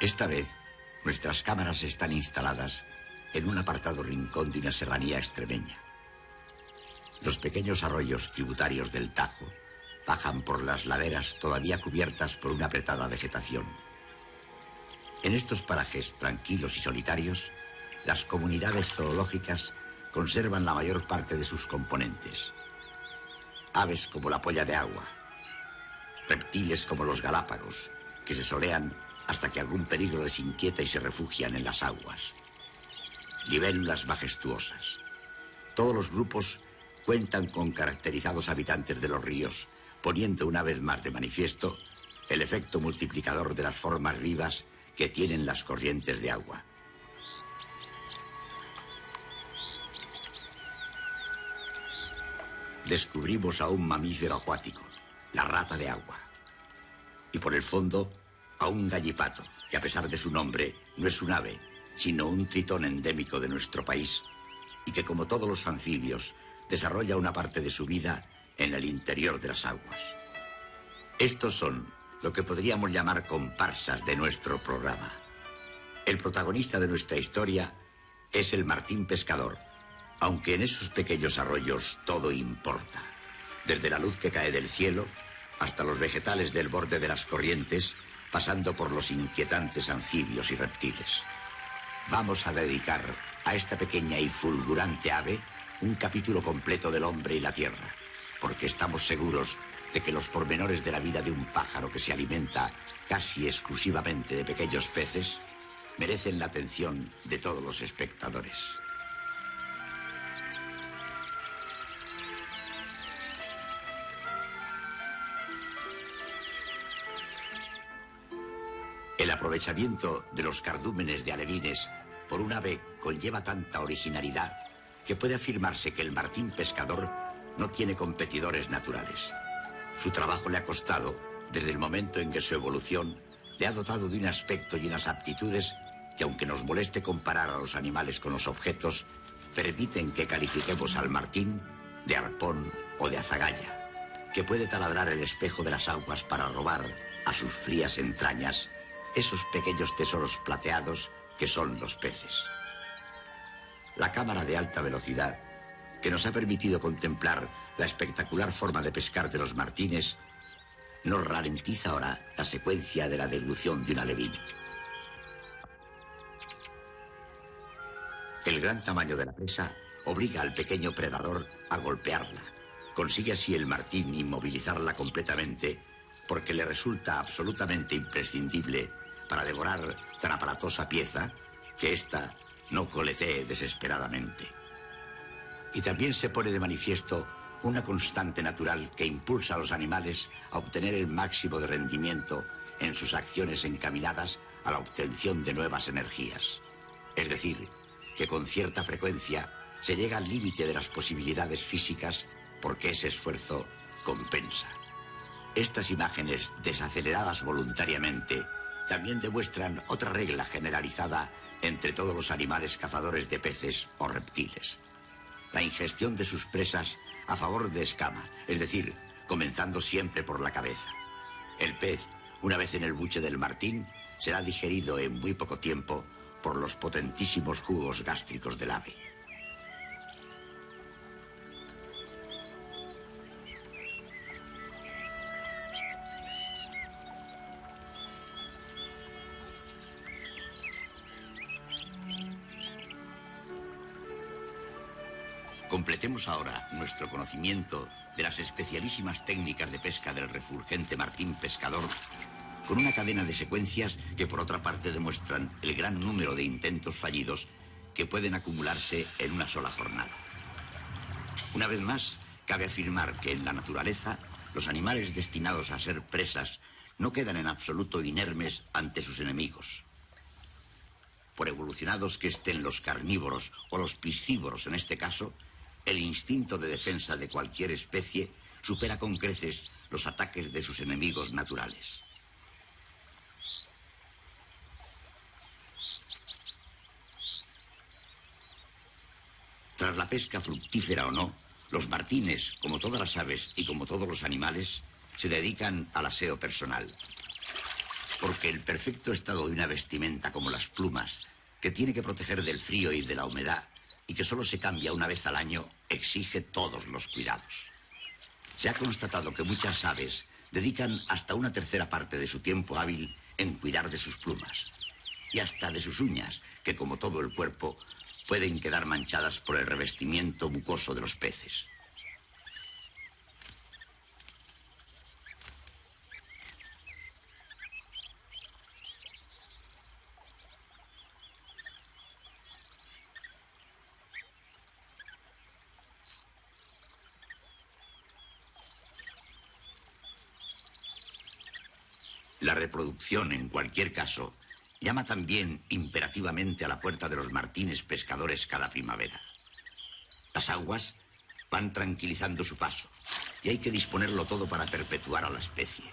Esta vez, nuestras cámaras están instaladas en un apartado rincón de una serranía extremeña. Los pequeños arroyos tributarios del Tajo bajan por las laderas todavía cubiertas por una apretada vegetación. En estos parajes tranquilos y solitarios, las comunidades zoológicas conservan la mayor parte de sus componentes. Aves como la polla de agua, reptiles como los galápagos, que se solean hasta que algún peligro les inquieta y se refugian en las aguas. Libélulas majestuosas. Todos los grupos cuentan con caracterizados habitantes de los ríos, poniendo una vez más de manifiesto el efecto multiplicador de las formas vivas que tienen las corrientes de agua. Descubrimos a un mamífero acuático, la rata de agua. Y por el fondo, a un gallipato, que a pesar de su nombre, no es un ave, sino un tritón endémico de nuestro país, y que, como todos los anfibios, desarrolla una parte de su vida en el interior de las aguas. Estos son lo que podríamos llamar comparsas de nuestro programa. El protagonista de nuestra historia es el martín pescador, aunque en esos pequeños arroyos todo importa, desde la luz que cae del cielo hasta los vegetales del borde de las corrientes, pasando por los inquietantes anfibios y reptiles. Vamos a dedicar a esta pequeña y fulgurante ave un capítulo completo del hombre y la tierra, porque estamos seguros de que los pormenores de la vida de un pájaro que se alimenta casi exclusivamente de pequeños peces merecen la atención de todos los espectadores. El aprovechamiento de los cardúmenes de alevines por un ave conlleva tanta originalidad que puede afirmarse que el martín pescador no tiene competidores naturales. Su trabajo le ha costado, desde el momento en que su evolución le ha dotado de un aspecto y unas aptitudes que, aunque nos moleste comparar a los animales con los objetos, permiten que califiquemos al martín de arpón o de azagaya, que puede taladrar el espejo de las aguas para robar a sus frías entrañas esos pequeños tesoros plateados que son los peces. La cámara de alta velocidad, que nos ha permitido contemplar la espectacular forma de pescar de los martines, nos ralentiza ahora la secuencia de la deglución de un alevín. El gran tamaño de la presa obliga al pequeño predador a golpearla. Consigue así el martín inmovilizarla completamente, porque le resulta absolutamente imprescindible para devorar tan aparatosa pieza que ésta no coletee desesperadamente. Y también se pone de manifiesto una constante natural que impulsa a los animales a obtener el máximo de rendimiento en sus acciones encaminadas a la obtención de nuevas energías. Es decir, que con cierta frecuencia se llega al límite de las posibilidades físicas porque ese esfuerzo compensa. Estas imágenes desaceleradas voluntariamente también demuestran otra regla generalizada entre todos los animales cazadores de peces o reptiles: la ingestión de sus presas a favor de escama, es decir, comenzando siempre por la cabeza. El pez, una vez en el buche del martín, será digerido en muy poco tiempo por los potentísimos jugos gástricos del ave. Completemos ahora nuestro conocimiento de las especialísimas técnicas de pesca del refulgente martín pescador con una cadena de secuencias que por otra parte demuestran el gran número de intentos fallidos que pueden acumularse en una sola jornada. Una vez más, cabe afirmar que en la naturaleza los animales destinados a ser presas no quedan en absoluto inermes ante sus enemigos. Por evolucionados que estén los carnívoros o los piscívoros en este caso, el instinto de defensa de cualquier especie supera con creces los ataques de sus enemigos naturales. Tras la pesca fructífera o no, los martines, como todas las aves y como todos los animales, se dedican al aseo personal. Porque el perfecto estado de una vestimenta como las plumas, que tiene que proteger del frío y de la humedad, y que solo se cambia una vez al año, exige todos los cuidados. Se ha constatado que muchas aves dedican hasta una tercera parte de su tiempo hábil en cuidar de sus plumas, y hasta de sus uñas, que como todo el cuerpo, pueden quedar manchadas por el revestimiento mucoso de los peces. La reproducción, en cualquier caso, llama también imperativamente a la puerta de los martines pescadores cada primavera. Las aguas van tranquilizando su paso y hay que disponerlo todo para perpetuar a la especie.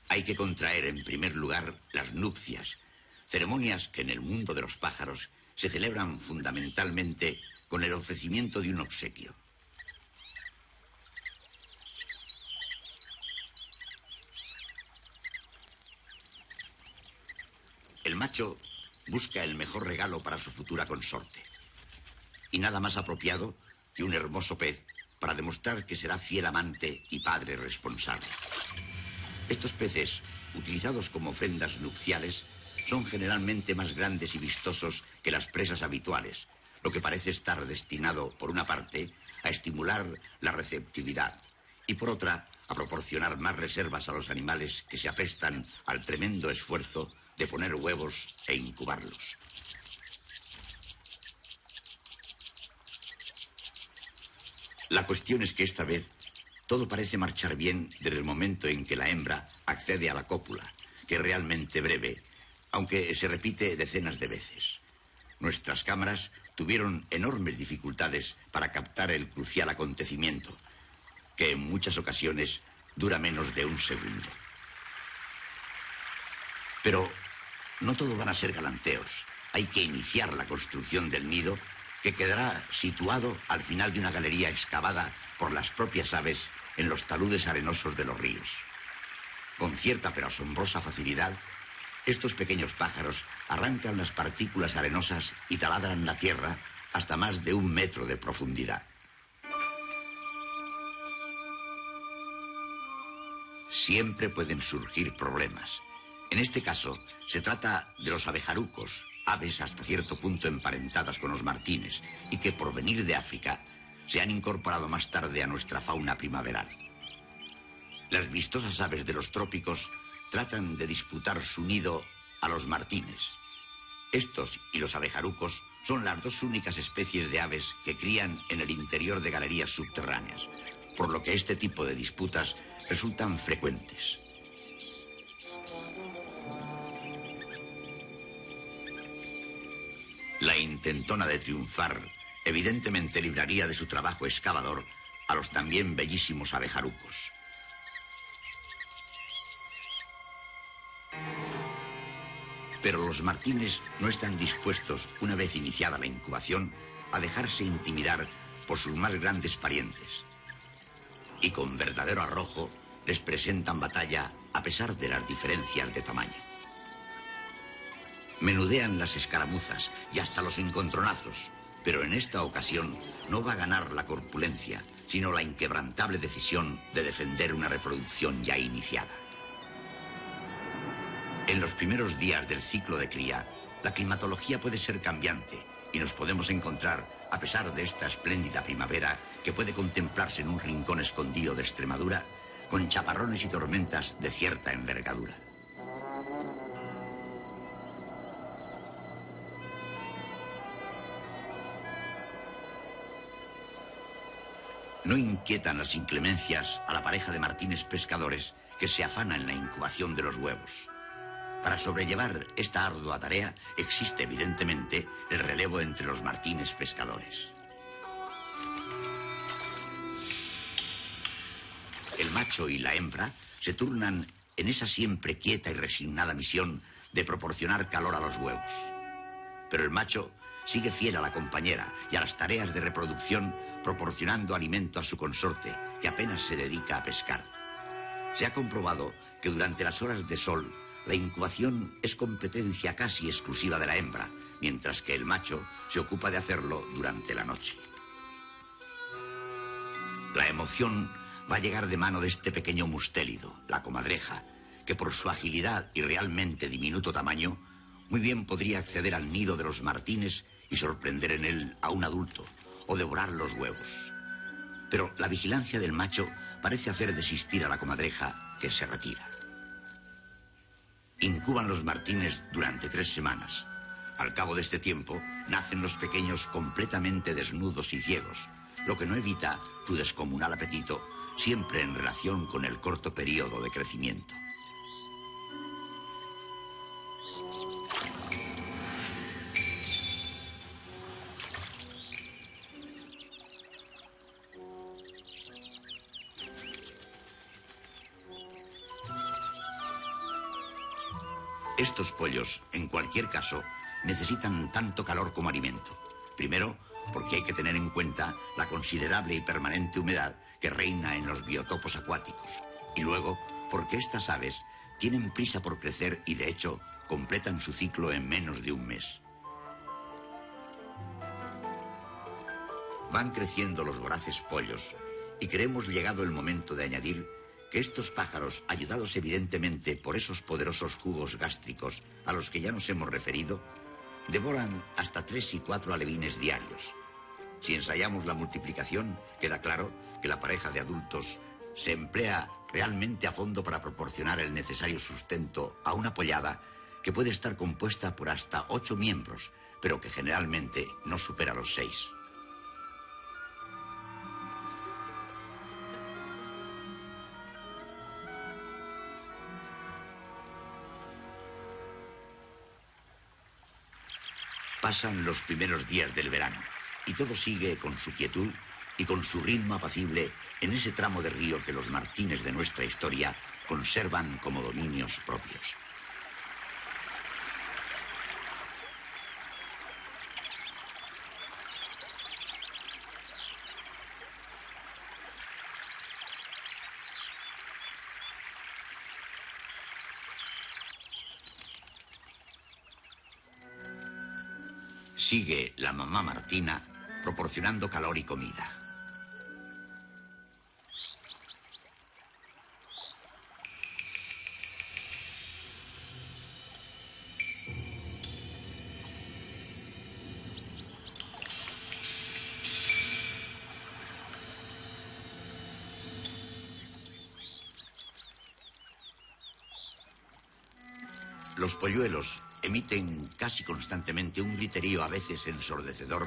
Hay que contraer en primer lugar las nupcias, ceremonias que en el mundo de los pájaros se celebran fundamentalmente con el ofrecimiento de un obsequio. El macho busca el mejor regalo para su futura consorte. Y nada más apropiado que un hermoso pez para demostrar que será fiel amante y padre responsable. Estos peces, utilizados como ofrendas nupciales, son generalmente más grandes y vistosos que las presas habituales, lo que parece estar destinado, por una parte, a estimular la receptividad y, por otra, a proporcionar más reservas a los animales que se aprestan al tremendo esfuerzo de poner huevos e incubarlos. La cuestión es que esta vez todo parece marchar bien desde el momento en que la hembra accede a la cópula, que es realmente breve, aunque se repite decenas de veces. Nuestras cámaras tuvieron enormes dificultades para captar el crucial acontecimiento, que en muchas ocasiones dura menos de un segundo. Pero no todo van a ser galanteos. Hay que iniciar la construcción del nido, que quedará situado al final de una galería excavada por las propias aves en los taludes arenosos de los ríos. Con cierta pero asombrosa facilidad, estos pequeños pájaros arrancan las partículas arenosas y taladran la tierra hasta más de 1 metro de profundidad. Siempre pueden surgir problemas. En este caso, se trata de los abejarucos, aves hasta cierto punto emparentadas con los martines y que, por venir de África, se han incorporado más tarde a nuestra fauna primaveral. Las vistosas aves de los trópicos tratan de disputar su nido a los martines. Estos y los abejarucos son las dos únicas especies de aves que crían en el interior de galerías subterráneas, por lo que este tipo de disputas resultan frecuentes. La intentona de triunfar evidentemente libraría de su trabajo excavador a los también bellísimos abejarucos. Pero los martines no están dispuestos, una vez iniciada la incubación, a dejarse intimidar por sus más grandes parientes. Y con verdadero arrojo les presentan batalla a pesar de las diferencias de tamaño. Menudean las escaramuzas y hasta los encontronazos, pero en esta ocasión no va a ganar la corpulencia, sino la inquebrantable decisión de defender una reproducción ya iniciada. En los primeros días del ciclo de cría, la climatología puede ser cambiante y nos podemos encontrar, a pesar de esta espléndida primavera que puede contemplarse en un rincón escondido de Extremadura, con chaparrones y tormentas de cierta envergadura. No inquietan las inclemencias a la pareja de martines pescadores que se afana en la incubación de los huevos. Para sobrellevar esta ardua tarea existe evidentemente el relevo entre los martines pescadores. El macho y la hembra se turnan en esa siempre quieta y resignada misión de proporcionar calor a los huevos. Pero el macho sigue fiel a la compañera y a las tareas de reproducción, proporcionando alimento a su consorte, que apenas se dedica a pescar. Se ha comprobado que durante las horas de sol La incubación es competencia casi exclusiva de la hembra, mientras que el macho se ocupa de hacerlo durante la noche. La emoción va a llegar de mano de este pequeño mustélido, la comadreja, que por su agilidad y realmente diminuto tamaño, muy bien podría acceder al nido de los martines y sorprender en él a un adulto, o devorar los huevos. Pero la vigilancia del macho parece hacer desistir a la comadreja, que se retira. Incuban los martines durante 3 semanas. Al cabo de este tiempo, nacen los pequeños completamente desnudos y ciegos, lo que no evita su descomunal apetito, siempre en relación con el corto periodo de crecimiento. Estos pollos, en cualquier caso, necesitan tanto calor como alimento. Primero, porque hay que tener en cuenta la considerable y permanente humedad que reina en los biotopos acuáticos. Y luego, porque estas aves tienen prisa por crecer y, de hecho, completan su ciclo en menos de un mes. Van creciendo los voraces pollos y creemos llegado el momento de añadir que estos pájaros, ayudados evidentemente por esos poderosos jugos gástricos a los que ya nos hemos referido, devoran hasta 3 y 4 alevines diarios. Si ensayamos la multiplicación, queda claro que la pareja de adultos se emplea realmente a fondo para proporcionar el necesario sustento a una pollada que puede estar compuesta por hasta 8 miembros, pero que generalmente no supera los 6. Pasan los primeros días del verano y todo sigue con su quietud y con su ritmo apacible en ese tramo de río que los martines de nuestra historia conservan como dominios propios. Sigue la mamá Martina proporcionando calor y comida. Los polluelos emiten casi constantemente un griterío a veces ensordecedor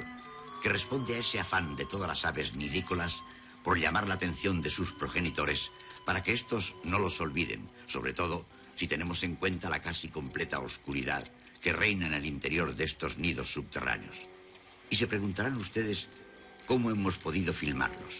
que responde a ese afán de todas las aves nidícolas por llamar la atención de sus progenitores para que éstos no los olviden, sobre todo si tenemos en cuenta la casi completa oscuridad que reina en el interior de estos nidos subterráneos. Y se preguntarán ustedes cómo hemos podido filmarlos.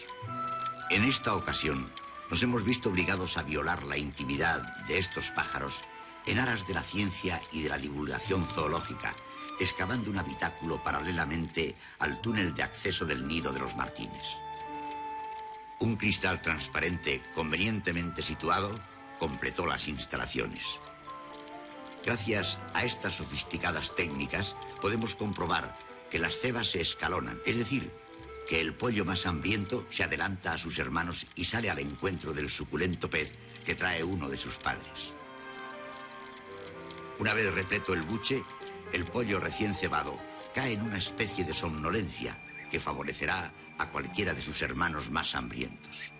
En esta ocasión nos hemos visto obligados a violar la intimidad de estos pájaros en aras de la ciencia y de la divulgación zoológica, excavando un habitáculo paralelamente al túnel de acceso del nido de los martines. Un cristal transparente convenientemente situado completó las instalaciones. Gracias a estas sofisticadas técnicas podemos comprobar que las cebas se escalonan, es decir, que el pollo más hambriento se adelanta a sus hermanos y sale al encuentro del suculento pez que trae uno de sus padres. Una vez repleto el buche, el pollo recién cebado cae en una especie de somnolencia que favorecerá a cualquiera de sus hermanos más hambrientos.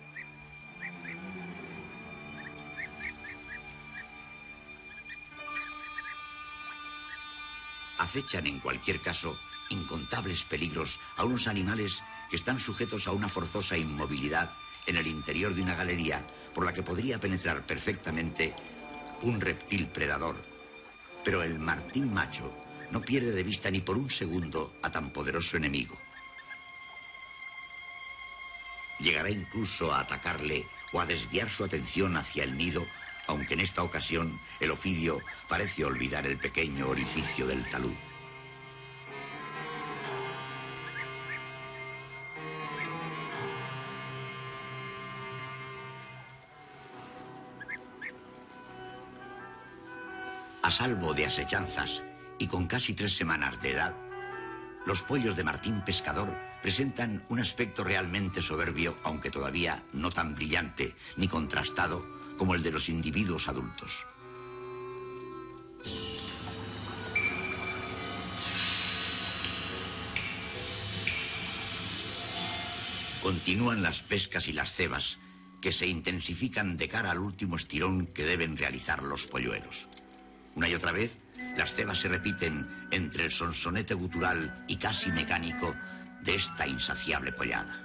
Acechan en cualquier caso incontables peligros a unos animales que están sujetos a una forzosa inmovilidad en el interior de una galería por la que podría penetrar perfectamente un reptil predador. Pero el martín macho no pierde de vista ni por un segundo a tan poderoso enemigo. Llegará incluso a atacarle o a desviar su atención hacia el nido, aunque en esta ocasión el ofidio parece olvidar el pequeño orificio del talud. A salvo de asechanzas y con casi 3 semanas de edad, los pollos de Martín Pescador presentan un aspecto realmente soberbio, aunque todavía no tan brillante ni contrastado como el de los individuos adultos. Continúan las pescas y las cebas, que se intensifican de cara al último estirón que deben realizar los polluelos. Una y otra vez, las cebas se repiten entre el sonsonete gutural y casi mecánico de esta insaciable pollada.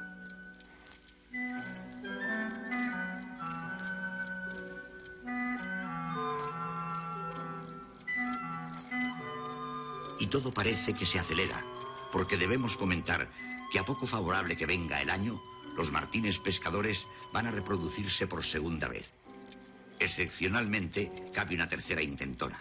Y todo parece que se acelera, porque debemos comentar que a poco favorable que venga el año, los martines pescadores van a reproducirse por segunda vez. Excepcionalmente, cabe una tercera intentona.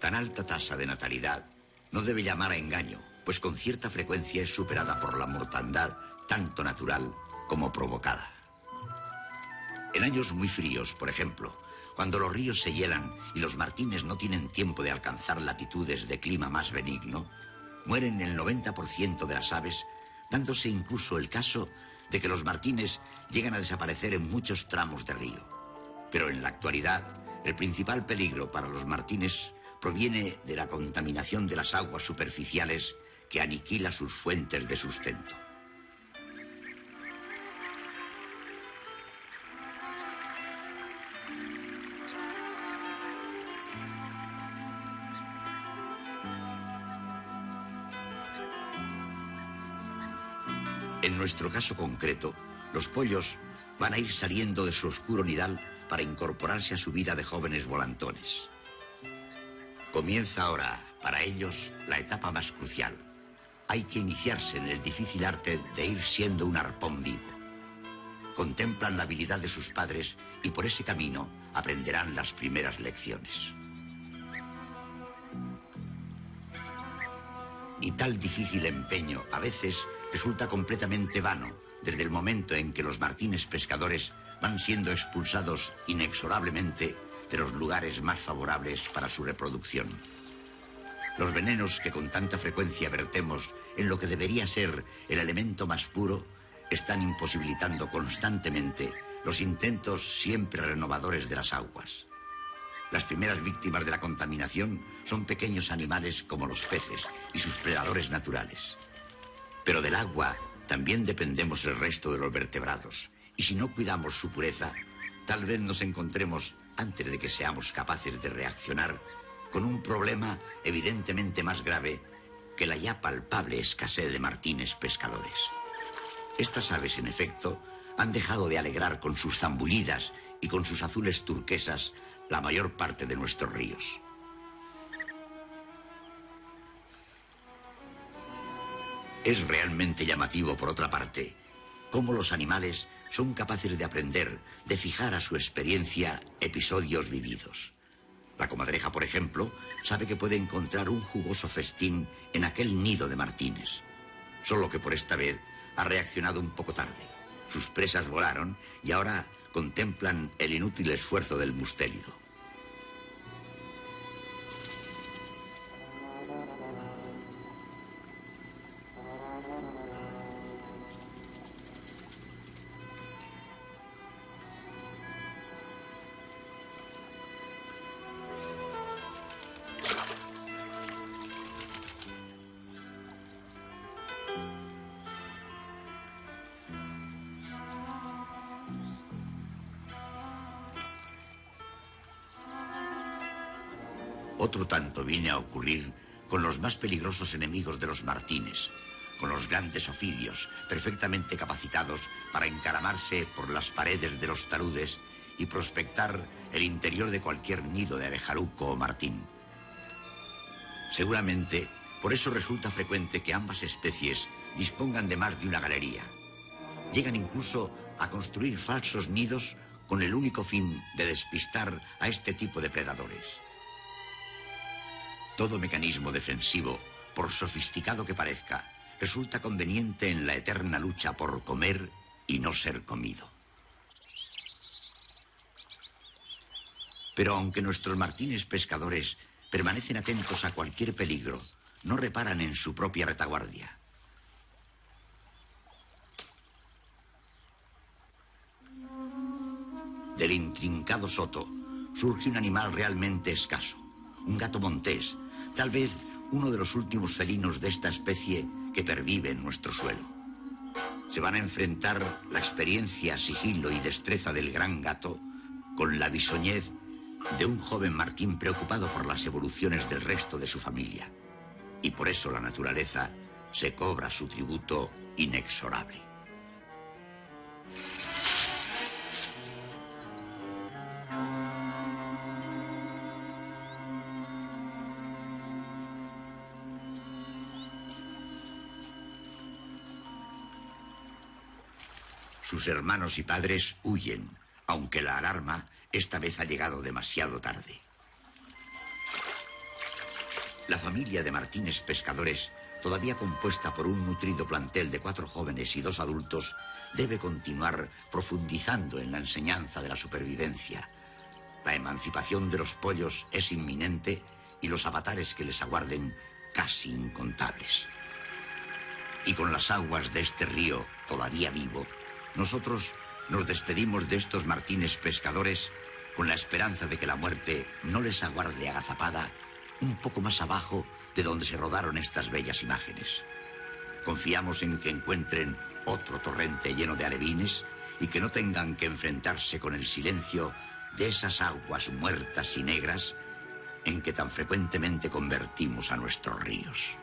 Tan alta tasa de natalidad no debe llamar a engaño, pues con cierta frecuencia es superada por la mortandad, tanto natural como provocada. En años muy fríos, por ejemplo, cuando los ríos se hielan y los martines no tienen tiempo de alcanzar latitudes de clima más benigno, mueren el 90% de las aves, dándose incluso el caso de que los martines llegan a desaparecer en muchos tramos de río. Pero en la actualidad, el principal peligro para los martines proviene de la contaminación de las aguas superficiales que aniquila sus fuentes de sustento. En nuestro caso concreto, los pollos van a ir saliendo de su oscuro nidal para incorporarse a su vida de jóvenes volantones. Comienza ahora, para ellos, la etapa más crucial. Hay que iniciarse en el difícil arte de ir siendo un arpón vivo. Contemplan la habilidad de sus padres y por ese camino aprenderán las primeras lecciones. Y tal difícil empeño, a veces, resulta completamente vano, desde el momento en que los martines pescadores van siendo expulsados inexorablemente de los lugares más favorables para su reproducción. Los venenos que con tanta frecuencia vertemos en lo que debería ser el elemento más puro están imposibilitando constantemente los intentos siempre renovadores de las aguas. Las primeras víctimas de la contaminación son pequeños animales como los peces y sus predadores naturales. Pero del agua también dependemos el resto de los vertebrados, y si no cuidamos su pureza, tal vez nos encontremos, antes de que seamos capaces de reaccionar, con un problema evidentemente más grave que la ya palpable escasez de martines pescadores. Estas aves, en efecto, han dejado de alegrar con sus zambullidas y con sus azules turquesas la mayor parte de nuestros ríos. Es realmente llamativo, por otra parte, cómo los animales son capaces de aprender, de fijar a su experiencia episodios vividos. La comadreja, por ejemplo, sabe que puede encontrar un jugoso festín en aquel nido de martines. Solo que por esta vez ha reaccionado un poco tarde. Sus presas volaron y ahora contemplan el inútil esfuerzo del mustélido. Otro tanto viene a ocurrir con los más peligrosos enemigos de los martines, con los grandes ofidios, perfectamente capacitados para encaramarse por las paredes de los taludes y prospectar el interior de cualquier nido de abejaruco o martín. Seguramente, por eso resulta frecuente que ambas especies dispongan de más de una galería. Llegan incluso a construir falsos nidos con el único fin de despistar a este tipo de predadores. Todo mecanismo defensivo, por sofisticado que parezca, resulta conveniente en la eterna lucha por comer y no ser comido. Pero aunque nuestros martines pescadores permanecen atentos a cualquier peligro, no reparan en su propia retaguardia. Del intrincado soto surge un animal realmente escaso, un gato montés, tal vez uno de los últimos felinos de esta especie que pervive en nuestro suelo. Se van a enfrentar la experiencia, sigilo y destreza del gran gato con la bisoñez de un joven martín preocupado por las evoluciones del resto de su familia. Y por eso la naturaleza se cobra su tributo inexorable. Sus hermanos y padres huyen, aunque la alarma esta vez ha llegado demasiado tarde. La familia de martines pescadores, todavía compuesta por un nutrido plantel de 4 jóvenes y 2 adultos, debe continuar profundizando en la enseñanza de la supervivencia. La emancipación de los pollos es inminente y los avatares que les aguarden casi incontables. Y con las aguas de este río todavía vivo, nosotros nos despedimos de estos martines pescadores con la esperanza de que la muerte no les aguarde agazapada un poco más abajo de donde se rodaron estas bellas imágenes. Confiamos en que encuentren otro torrente lleno de alevines y que no tengan que enfrentarse con el silencio de esas aguas muertas y negras en que tan frecuentemente convertimos a nuestros ríos.